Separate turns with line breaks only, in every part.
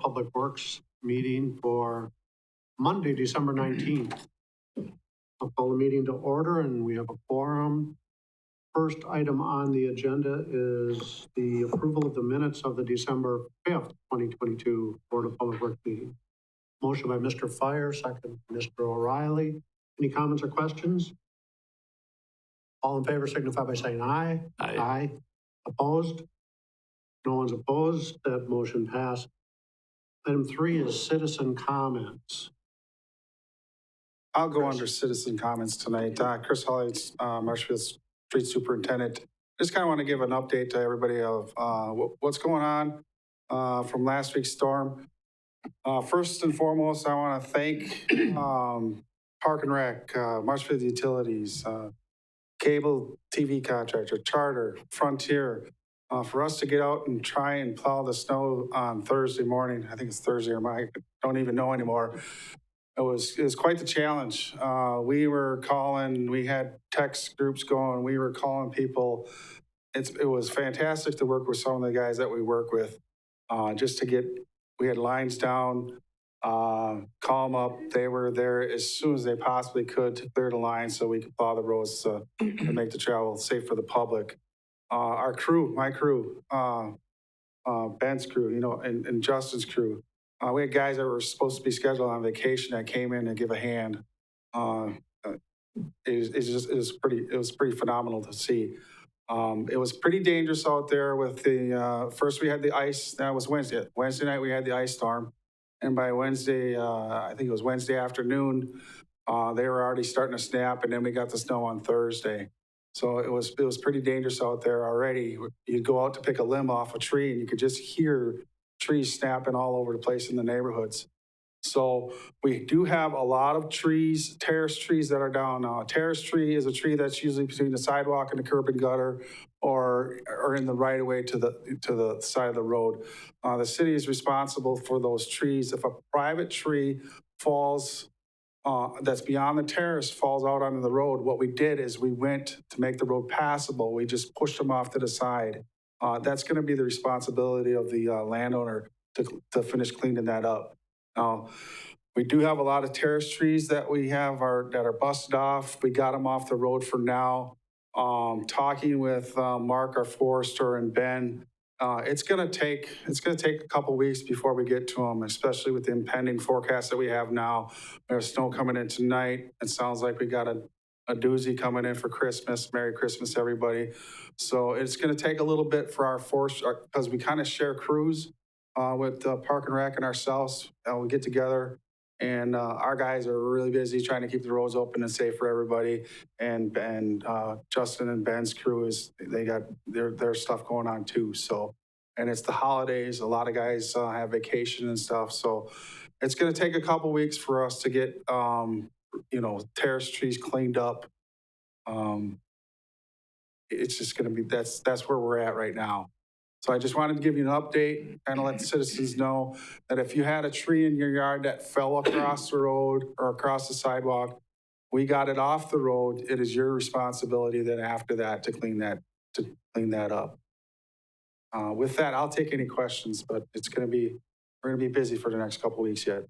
Public Works meeting for Monday, December 19th. I'll call the meeting to order and we have a quorum. First item on the agenda is the approval of the minutes of the December 5th, 2022 Board of Public Works meeting. Motion by Mr. Fire, second Mr. O'Reilly. Any comments or questions? All in favor signify by saying aye.
Aye.
Aye. Opposed? No one's opposed. That motion passed. Item 3 is citizen comments.
I'll go under citizen comments tonight. Chris Hawley, Marshfield Street Superintendent. Just kind of want to give an update to everybody of what's going on from last week's storm. First and foremost, I want to thank Park and Rec, Marshfield Utilities, Cable TV Contractor, Charter, Frontier, for us to get out and try and plow the snow on Thursday morning. I think it's Thursday or I don't even know anymore. It was quite the challenge. We were calling, we had text groups going, we were calling people. It was fantastic to work with some of the guys that we work with, just to get, we had lines down, call them up. They were there as soon as they possibly could to clear the line so we could plow the roads to make the travel safe for the public. Our crew, my crew, Ben's crew, and Justin's crew, we had guys that were supposed to be scheduled on vacation that came in and give a hand. It was pretty phenomenal to see. It was pretty dangerous out there with the, first we had the ice, that was Wednesday. Wednesday night we had the ice storm. And by Wednesday, I think it was Wednesday afternoon, they were already starting to snap, and then we got the snow on Thursday. So it was pretty dangerous out there already. You'd go out to pick a limb off a tree and you could just hear trees snapping all over the place in the neighborhoods. So we do have a lot of trees, terrace trees that are down now. A terrace tree is a tree that's usually between the sidewalk and the curb and gutter, or in the right of way to the side of the road. The city is responsible for those trees. If a private tree falls, that's beyond the terrace, falls out onto the road, what we did is we went to make the road passable. We just pushed them off to the side. That's going to be the responsibility of the landowner to finish cleaning that up. Now, we do have a lot of terrace trees that we have that are busted off. We got them off the road for now. Talking with Mark, our forester, and Ben, it's going to take a couple weeks before we get to them, especially with the impending forecast that we have now. There's snow coming in tonight. It sounds like we got a doozy coming in for Christmas. Merry Christmas, everybody. So it's going to take a little bit for our force, because we kind of share crews with Park and Rec and ourselves. We get together, and our guys are really busy trying to keep the roads open and safe for everybody. And Justin and Ben's crew they got their stuff going on too. So, and it's the holidays. A lot of guys have vacation and stuff. So it's going to take a couple weeks for us to get terrace trees cleaned up. It's just going to be, that's where we're at right now. So I just wanted to give you an update, kind of let the citizens know that if you had a tree in your yard that fell across the road or across the sidewalk, we got it off the road. It is your responsibility then after that to clean that up. With that, I'll take any questions, but we're going to be busy for the next couple of weeks yet.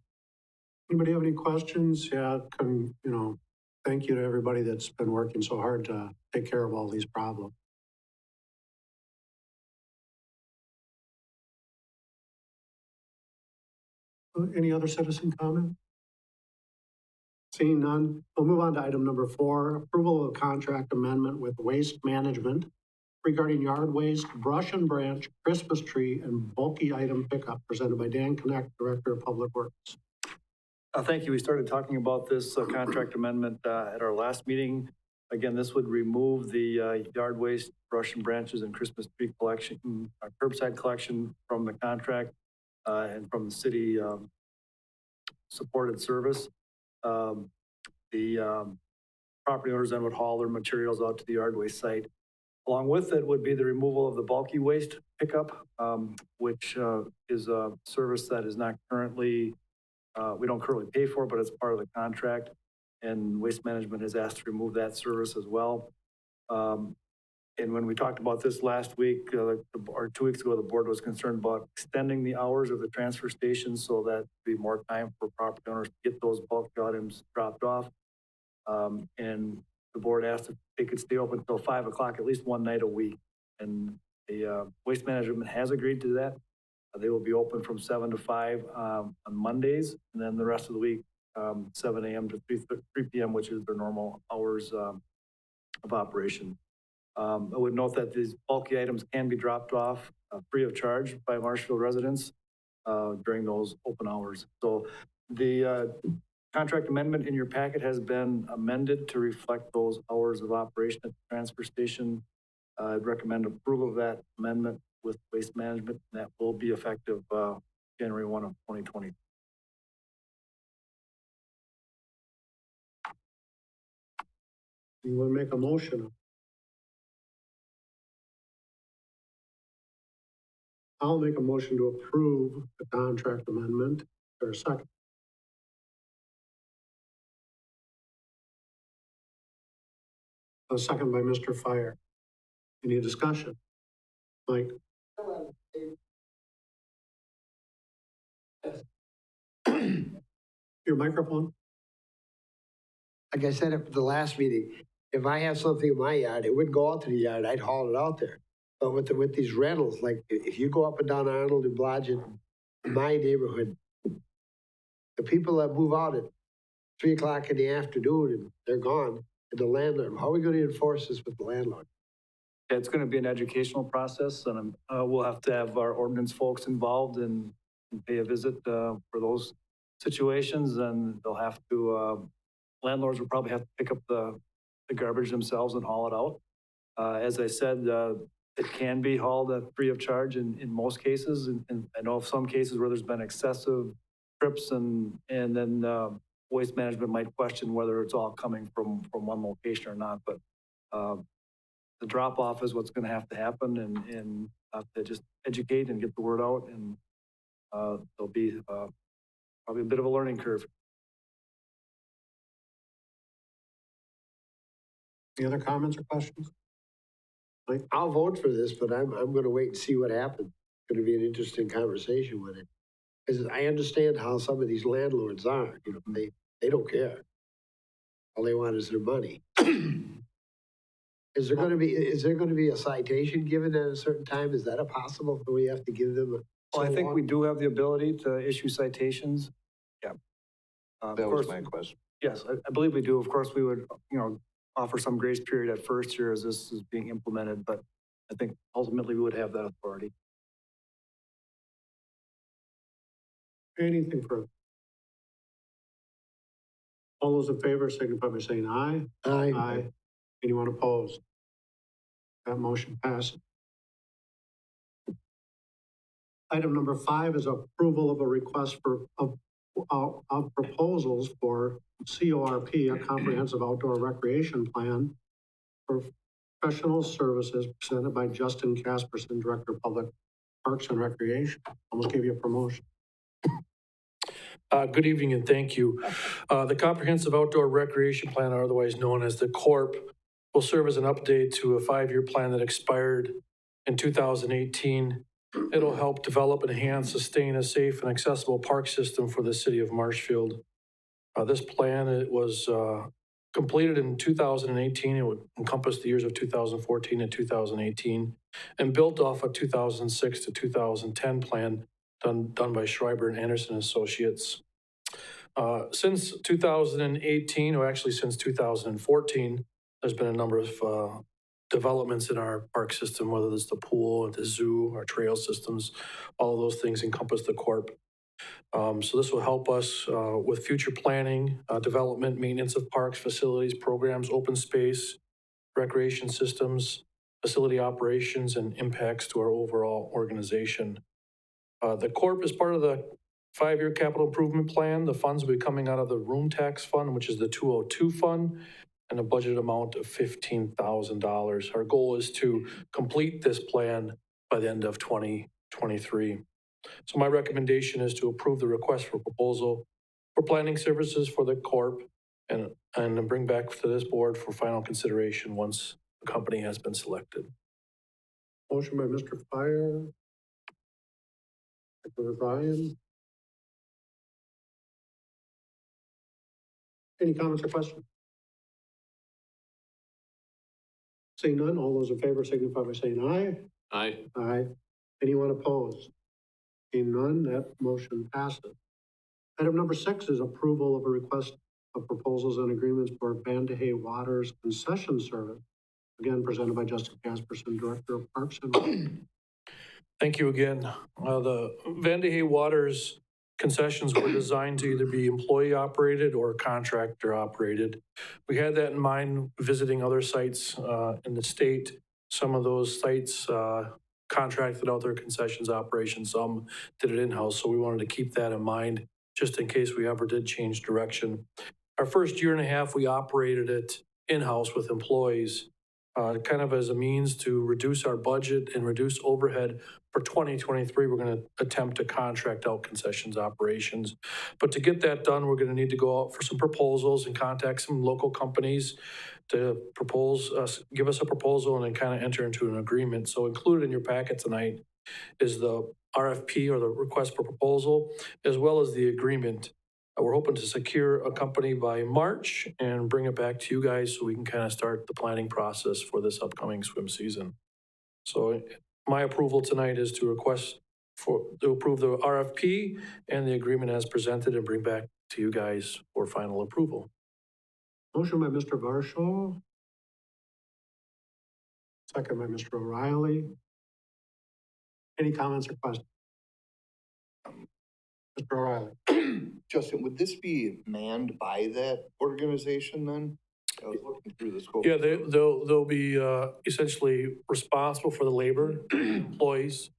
Anybody have any questions? Yeah, thank you to everybody that's been working so hard to take care of all these problems. Any other citizen comment? Seeing none, we'll move on to item number 4, approval of a contract amendment with Waste Management regarding yard waste, brush and branch, Christmas tree, and bulky item pickup, presented by Dan Knecht, Director of Public Works.
Thank you. We started talking about this contract amendment at our last meeting. Again, this would remove the yard waste, brush and branches, and Christmas tree collection, curbside collection from the contract and from the city supported service. The property owners then would haul their materials out to the yard waste site. Along with it would be the removal of the bulky waste pickup, which is a service that is not currently, we don't currently pay for, but it's part of the contract. And Waste Management has asked to remove that service as well. And when we talked about this last week, or 2 weeks ago, the board was concerned about extending the hours of the transfer station so that be more time for property owners to get those bulk items dropped off. And the board asked if they could stay open until 5 o'clock, at least one night a week. And the Waste Management has agreed to that. They will be open from 7 to 5 on Mondays, and then the rest of the week, 7 a.m. to 3 p.m., which is their normal hours of operation. I would note that these bulky items can be dropped off free of charge by Marshfield residents during those open hours. So the contract amendment in your packet has been amended to reflect those hours of operation at the transfer station. I'd recommend approval of that amendment with Waste Management, and that will be effective January 1 of 2020.
You want to make a motion? I'll make a motion to approve the contract amendment. Or a second? A second by Mr. Fire. Any discussion? Mike? Your microphone?
Like I said at the last meeting, if I have something in my yard, it wouldn't go out to the yard, I'd haul it out there. But with these rentals, like if you go up and down Arnold and Blodgett, in my neighborhood, the people that move out at 3 o'clock in the afternoon and they're gone, and the landlord, how are we going to enforce this with the landlord?
It's going to be an educational process, and we'll have to have our ordinance folks involved and pay a visit for those situations, and they'll have to, landlords will probably have to pick up the garbage themselves and haul it out. As I said, it can be hauled at free of charge in most cases, and I know of some cases where there's been excessive trips, and then Waste Management might question whether it's all coming from one location or not, but the drop off is what's going to have to happen, and have to just educate and get the word out, and there'll be probably a bit of a learning curve.
Any other comments or questions? Mike?
I'll vote for this, but I'm going to wait and see what happens. It's going to be an interesting conversation with it. Because I understand how some of these landlords are, you know, they don't care. All they want is their money. Is there going to be a citation given at a certain time? Is that a possible, or we have to give them a?
Well, I think we do have the ability to issue citations. Yeah.
That was my question.
Yes, I believe we do. Of course, we would, offer some grace period at first here as this is being implemented, but I think ultimately we would have that authority.
Anything further? All those in favor signify by saying aye.
Aye.
Anyone opposed? That motion passes. Item number 5 is approval of a request of proposals for CORP, a comprehensive outdoor recreation plan for professional services presented by Justin Casperson, Director of Public Parks and Recreation. Almost gave you a promotion.
Good evening and thank you. The Comprehensive Outdoor Recreation Plan, otherwise known as the CORP, will serve as an update to a 5-year plan that expired in 2018. It'll help develop, enhance, sustain a safe and accessible park system for the city of Marshfield. This plan, it was completed in 2018. It would encompass the years of 2014 and 2018 and built off a 2006 to 2010 plan done by Schreiber and Anderson Associates. Since 2018, or actually since 2014, there's been a number of developments in our park system, whether it's the pool, the zoo, our trail systems. All of those things encompass the CORP. So this will help us with future planning, development, maintenance of parks, facilities, programs, open space, recreation systems, facility operations, and impacts to our overall organization. The CORP is part of the 5-year capital improvement plan. The funds will be coming out of the room tax fund, which is the 202 fund, and a budget amount of $15,000. Our goal is to complete this plan by the end of 2023. So my recommendation is to approve the request for proposal for planning services for the CORP and bring back to this board for final consideration once a company has been selected.
Motion by Mr. Fire. Second by Brian. Any comments or questions? Seeing none, all those in favor signify by saying aye.
Aye.
Aye. Anyone opposed? Seeing none, that motion passes. Item number 6 is approval of a request of proposals and agreements for Vandahay Waters concession service. Again, presented by Justin Casperson, Director of Parks and Rec.
Thank you again. The Vandahay Waters concessions were designed to either be employee operated or contractor operated. We had that in mind visiting other sites in the state. Some of those sites contracted out their concessions operations, some did it in-house, so we wanted to keep that in mind just in case we ever did change direction. Our first year and a half, we operated it in-house with employees, kind of as a means to reduce our budget and reduce overhead. For 2023, we're going to attempt to contract out concessions operations. But to get that done, we're going to need to go out for some proposals and contact some local companies to propose us, give us a proposal and then kind of enter into an agreement. So included in your packet tonight is the RFP, or the request for proposal, as well as the agreement. We're hoping to secure a company by March and bring it back to you guys so we can kind of start the planning process for this upcoming swim season. So my approval tonight is to approve the RFP and the agreement as presented and bring back to you guys for final approval.
Motion by Mr. Varshaw. Second by Mr. O'Reilly. Any comments or questions? Mr. O'Reilly.
Justin, would this be manned by that organization then? I was looking through the scope.
Yeah, they'll be essentially responsible for the labor, employees,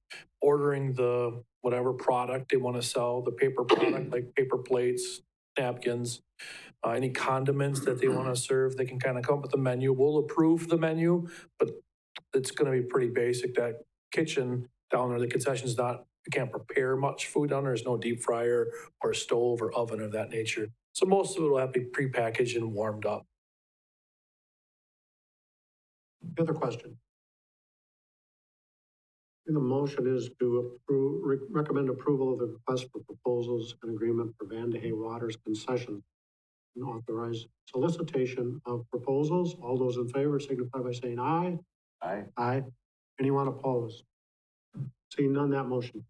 ordering the whatever product they want to sell, the paper product like paper plates, napkins, any condiments that they want to serve. They can kind of come up with a menu. We'll approve the menu, but it's going to be pretty basic. That kitchen down there, the concession's not, we can't prepare much food down there. There's no deep fryer or stove or oven of that nature. So most of it will have to be prepackaged and warmed up.
The other question? And the motion is to recommend approval of the request for proposals and agreement for Vandahay Waters concession and authorize solicitation of proposals. All those in favor signify by saying aye.
Aye.
Aye. Anyone opposed? Seeing none, that motion.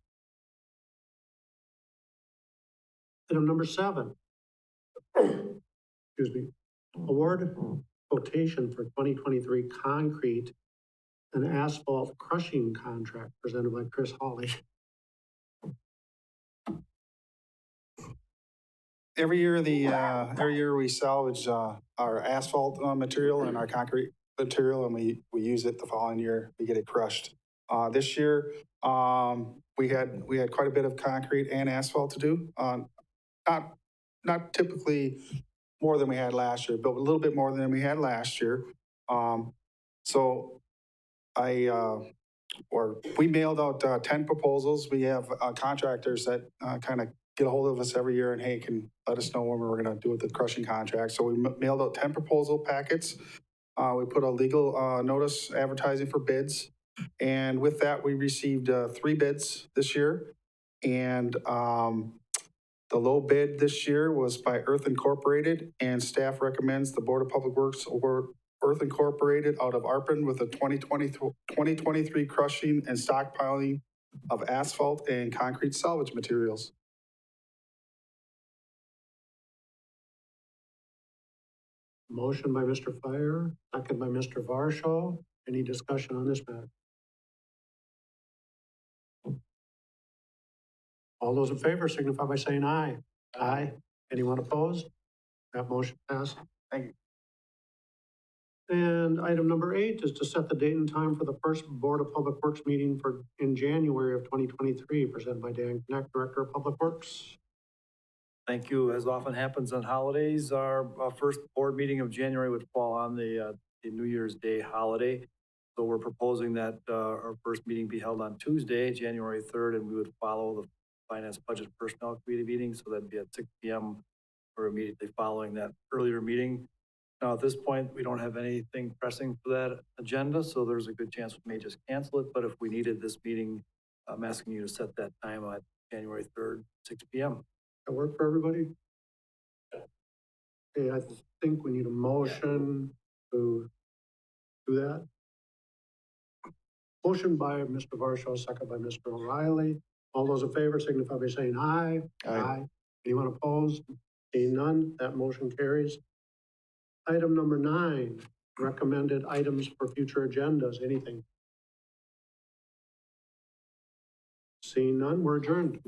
Item number 7. Excuse me. Award quotation for 2023 concrete and asphalt crushing contract presented by Chris Hawley.
Every year we salvage our asphalt material and our concrete material, and we use it the following year. We get it crushed. This year we had quite a bit of concrete and asphalt to do. Not typically more than we had last year, but a little bit more than we had last year. So we mailed out 10 proposals. We have contractors that kind of get a hold of us every year and, hey, can let us know when we're going to do the crushing contract. So we mailed out 10 proposal packets. We put a legal notice advertising for bids. And with that, we received 3 bids this year. And the low bid this year was by Earth Incorporated, and staff recommends the Board of Public Works award Earth Incorporated out of Arpin with a 2023 crushing and stockpiling of asphalt and concrete salvage materials.
Motion by Mr. Fire, second by Mr. Varshaw. Any discussion on this matter? All those in favor signify by saying aye. Aye. Anyone opposed? That motion passed.
Thank you.
And item number 8 is to set the date and time for the first Board of Public Works meeting in January of 2023, presented by Dan Knecht, Director of Public Works.
Thank you. As often happens on holidays, our first board meeting of January would fall on the New Year's Day holiday. So we're proposing that our first meeting be held on Tuesday, January 3rd, and we would follow the Finance Budget Personnel Committee meeting. So that'd be at 6 p.m. or immediately following that earlier meeting. Now, at this point, we don't have anything pressing for that agenda, so there's a good chance we may just cancel it, but if we needed this meeting, I'm asking you to set that time at January 3rd, 6 PM.
That work for everybody? Okay, I think we need a motion to do that. Motion by Mr. Varsho, second by Mr. O'Reilly. All those in favor signify by saying aye.
Aye.
Anyone opposed? Seeing none, that motion carries. Item number 9, recommended items for future agendas, anything? Seeing none, we're adjourned.